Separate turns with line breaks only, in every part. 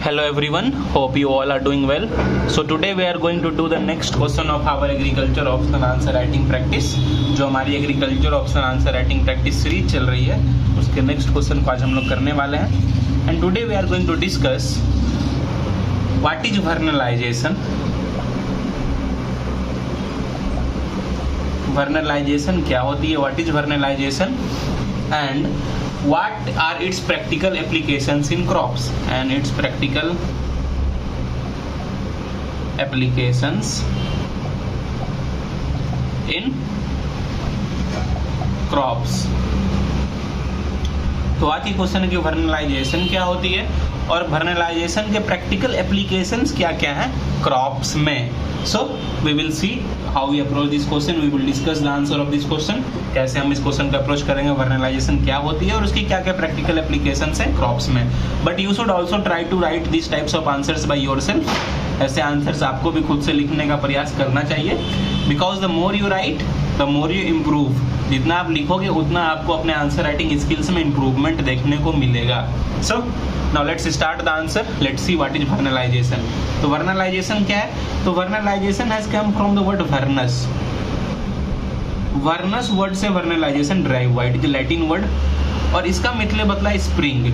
Hello everyone, hope you all are doing well. So today we are going to do the next question of our agriculture optional answer writing practice. जो हमारी agriculture optional answer writing practice series चल रही है उसके next question को आज हम लोग करने वाले हैं. And today we are going to discuss what is vernalization. Vernalization क्या होती है, what is vernalization and what are its practical applications in crops and its practical applications in crops. तो आज की क्वेश्चन है कि वर्नलाइजेशन क्या होती है और वर्नलाइजेशन के प्रैक्टिकल एप्लीकेशंस क्या क्या हैं क्रॉप्स में. So we will see how we approach this question. We will discuss the answer of this question. कैसे हम इस क्वेश्चन को अप्रोच करेंगे, वर्नलाइजेशन क्या होती है और उसकी क्या क्या प्रैक्टिकल एप्लीकेशंस हैं क्रॉप्स में. But you should also try to write this types of answers by yourself. ऐसे आंसर्स आपको भी खुद से लिखने का प्रयास करना चाहिए. Because the more you write the more you improve. जितना आप लिखोगे उतना आपको अपने आंसर राइटिंग स्किल्स में इम्प्रूवमेंट देखने को मिलेगा. So now let's start the answer. Let's see what is vernalization. तो वर्नलाइजेशन क्या है? तो vernalization has come from the word वर्नस. वर्नस word से वर्नलाइजेशन ड्राइव हुआ. इट इज लैटिन वर्ड और इसका मतलब बदला स्प्रिंग.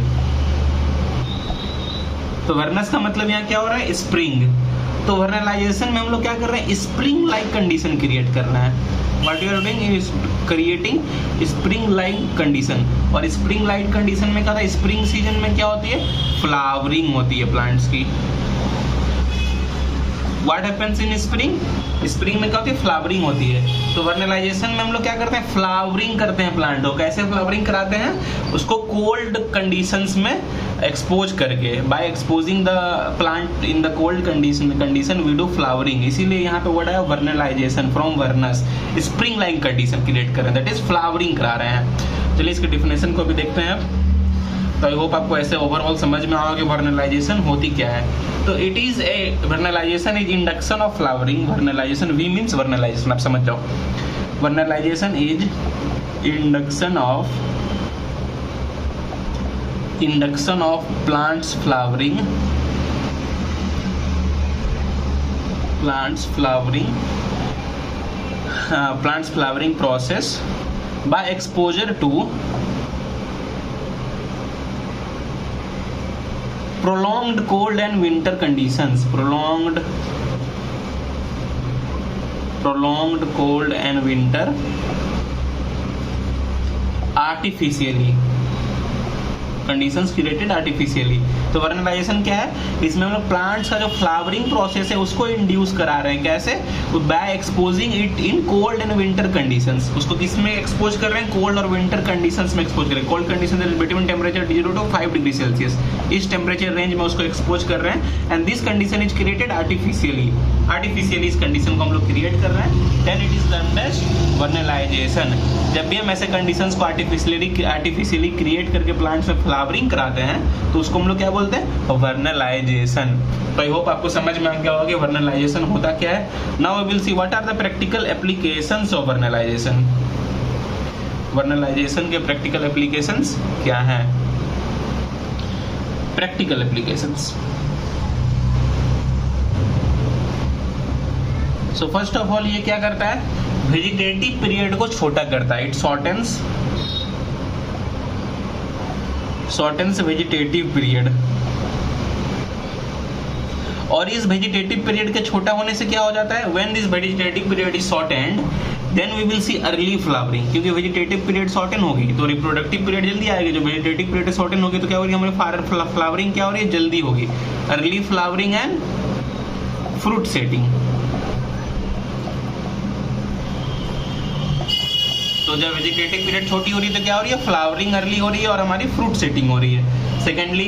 तो वर्नस का मतलब यहाँ क्या हो रहा है? स्प्रिंग. तो वर्नलाइजेशन में हम लोग क्या कर रहे हैं? स्प्रिंग लाइक कंडीशन क्रिएट करना है. What you are doing is creating spring like condition. और spring like condition में क्या था? स्प्रिंग सीजन में क्या होती है? फ्लावरिंग होती है प्लांट्स की. What happens in spring? Spring में क्या होती है? फ्लावरिंग होती है. तो वर्नलाइजेशन में हम लोग क्या करते हैं? फ्लावरिंग करते हैं प्लांट को. कैसे फ्लावरिंग कराते हैं? उसको कोल्ड कंडीशंस में एक्सपोज करके. By exposing the plant in the cold condition we do flowering. इसीलिए यहाँ पे वर्ड है vernalization from vernus. Spring like condition create कर रहे हैं, दैट इज फ्लावरिंग करा रहे हैं. चलिए इसके डिफिनेशन को भी देखते हैं. तो आई होप आपको ऐसे ओवरऑल समझ में आओगे वर्नलाइजेशन होती क्या है. तो it is a vernalization is induction of flowering. Vernalization we means vernalization, आप समझ जाओ. Vernalization is induction of plants flowering process by exposure to prolonged cold and winter conditions. prolonged cold and winter artificially conditions created artificially. तो vernalization क्या है? इसमें हम लोग plants का जो फ्लावरिंग प्रोसेस है उसको इंड्यूस करा रहे हैं. कैसे? By exposing it in cold and winter conditions. उसको किस में एक्सपोज कर रहे हैं? कोल्ड और विंटर कंडीशंस में एक्सपोज कर रहे हैं. Cold condition between temperature 0 to 5 degree Celsius. इस टेम्परेचर रेंज में उसको एक्सपोज कर रहे हैं. And this condition is created artificially इस कंडीशन को हम लोग क्रिएट कर रहे हैं. Then it is termed as vernalization. जब भी हम ऐसे कंडीशंस को आर्टिफिशियली क्रिएट करके प्लांट्स में फ्लावरिंग कराते हैं तो उसको हम लोग क्या बोलते हैं? वर्नलाइजेशन. तो आई होप आपको समझ में आ गया होगा कि वर्नलाइजेशन होता क्या है. Now we will see what are the practical applications of vernalization. Vernalization के प्रैक्टिकल एप्लीकेशंस क्या हैं? Practical applications. So first of all ये क्या करता है? वेजिटेटिव पीरियड को छोटा करता है. It shortens vegetative period. और इस वेजिटेटिव पीरियड के छोटा होने से क्या हो जाता है? When this vegetative period is shortened then we will see early flowering. क्योंकि वेजिटेटिव पीरियड शॉर्टन होगी तो रिप्रोडक्टिव पीरियड जल्दी आएगी. जो वेजिटेटिव पीरियड शॉर्टन होगी तो क्या होगी? हमारी फ्लावरिंग क्या हो रही है? जल्दी होगी. Early flowering and fruit setting. तो जब वेजिटेटिव पीरियड छोटी हो रही है तो क्या हो रही है? फ्लावरिंग अर्ली हो रही है और हमारी फ्रूट सेटिंग हो रही है. Secondly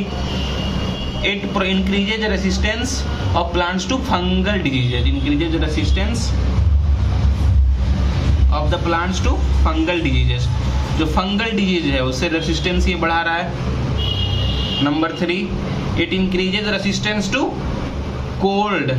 it increases resistance of plants to fungal diseases. Increases resistance of the plants to fungal diseases. जो फंगल डिजीज है उससे रेसिस्टेंस ये बढ़ा रहा है. Number 3 it increases resistance to cold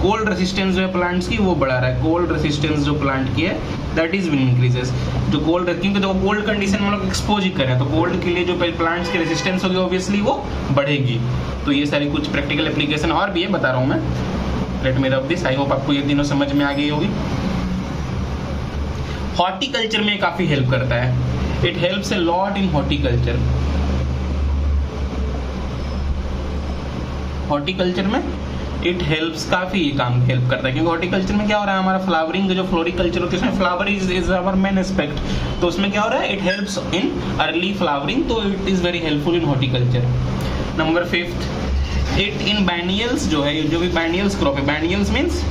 cold resistance जो है प्लांट्स की वो बढ़ा रहा है, कोल्ड रेसिस्टेंस जो प्लांट की है दैट इज इंक्रीजेस। जो कोल्ड, क्योंकि देखो कोल्ड कंडीशन में हम लोग एक्सपोज ही कर रहे हैं, तो कोल्ड के लिए जो प्लांट्स की रेसिस्टेंस होगी ऑब्वियसली वो बढ़ेगी। तो ये सारी कुछ प्रैक्टिकल एप्लीकेशन और भी है, बता रहा हूँ मैं। Let me rub this, I hope आपको ये तीनों समझ में आ गई होगी। हॉर्टिकल्चर में काफी हेल्प करता है, it helps a lot in horticulture. Horticulture में इट हेल्प्स, काफी ये काम हेल्प करता है, क्योंकि हॉर्टिकल्चर में क्या हो रहा है, हमारा फ्लावरिंग जो फ्लोरिकल्चर होती है उसमें flower is our main aspect, तो उसमें क्या हो रहा है, it helps in early flowering, तो it is very helpful in horticulture. Number 5, it in biennials जो है, जो भी बैनियल्स क्रॉप है, बैनियल्स मीन्स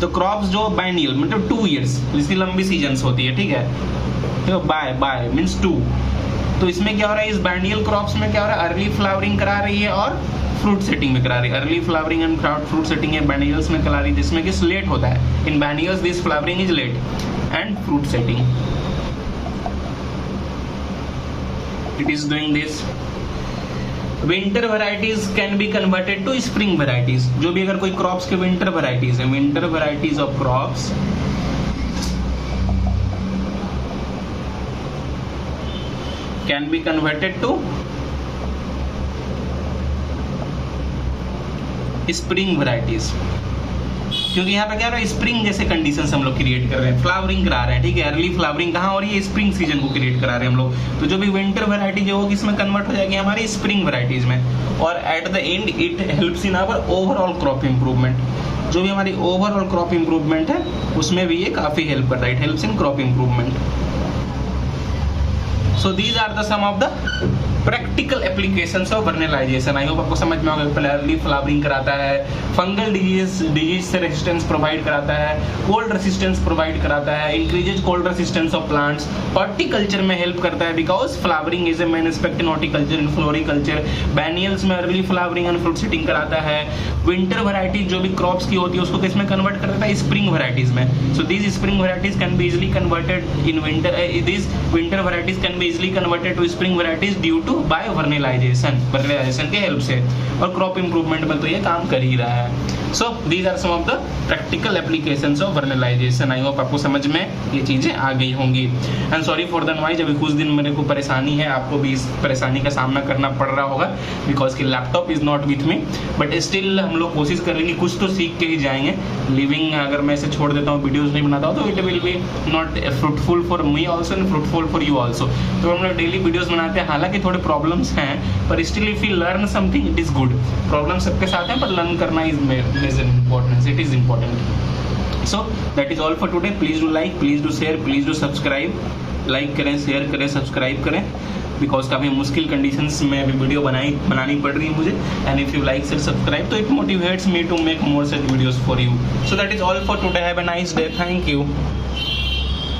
तो क्रॉप्स जो बाइनियल मतलब 2 years जिसकी लंबी सीजन्स होती है, ठीक है, तो बाय मीन्स 2। तो इसमें क्या हो रहा है, इस बाइनियल क्रॉप्स में क्या हो रहा है, अर्ली फ्लावरिंग करा रही है और फ्रूट सेटिंग में करा रही है। Early flowering and fruit setting है बाइनियल्स में करा रही है, जिसमें कि लेट होता है। In biennials this flowering is late and fruit setting it is doing this. Winter varieties can be converted to spring varieties. जो भी अगर कोई क्रॉप्स के विंटर वेराइटीज है, winter varieties of crops can be converted to spring varieties, क्योंकि यहाँ पे क्या हो रहा है, स्प्रिंग जैसे कंडीशंस हम लोग क्रिएट कर रहे हैं, फ्लावरिंग करा रहे हैं, ठीक है। अर्ली फ्लावरिंग कहाँ हो रही है, स्प्रिंग सीजन को क्रिएट करा रहे हैं हम लोग। तो जो भी विंटर वेराइटी जो होगी इसमें कन्वर्ट हो जाएगी हमारी स्प्रिंग वेराइटीज में, और at the end it helps in our overall crop improvement. जो भी हमारी ओवरऑल क्रॉप इंप्रूवमेंट है उसमें भी ये काफी हेल्प करता है, it helps in crop improvement. So these are the some of the practical applications of vernalization। I hope आपको समझ में आ गया। अर्ली फ्लावरिंग कराता है, फंगल डिजीज से रेजिस्टेंस प्रोवाइड कराता है, कोल्ड रेसिस्टेंस प्रोवाइड कराता है, increases cold resistance of plants, horticulture में हेल्प करता है because flowering is a main aspect in horticulture, in floriculture. Biennials में early flowering and fruit setting कराता है। विंटर वैरायटीज जो भी क्रॉप्स की होती है उसको किसमें कन्वर्ट कर देता है, स्प्रिंग वैरायटीज में। So these spring varieties can be easily converted in winter, these winter varieties can be easily converted to spring varieties due to by vernalization के हेल्प से, और क्रॉप इंप्रूवमेंट में तो ये काम कर ही रहा है। So these are some of the practical applications of vernalization. I hope आपको समझ में ये चीजें आ गई होंगी। And sorry for the noise, अभी कुछ दिन मेरे को परेशानी है, आपको भी इस परेशानी का सामना करना पड़ रहा होगा बिकॉज की laptop is not with me, but still हम लोग कोशिश करेंगे, कुछ तो सीख के ही जाएंगे। लिविंग अगर मैं इसे छोड़ देता हूँ, वीडियोज नहीं बनाता हूँ, तो it will be not fruitful for me also and fruitful for you also. तो हम लोग डेली वीडियोज बनाते हैं, हालांकि थोड़े प्रॉब्लम्स हैं, पर still if you learn something it is good. Problem सबके साथ हैं, पर लर्न करना is major importance, it is important. So that is all for today. Please do like, please do share, please do subscribe. Like करें, share करें, subscribe करें, because काफ़ी मुश्किल कंडीशंस में अभी वीडियो बनानी पड़ रही है मुझे। And if you like share subscribe तो it motivates me to make more such videos for you. So that is all for today. Have a nice day, thank you.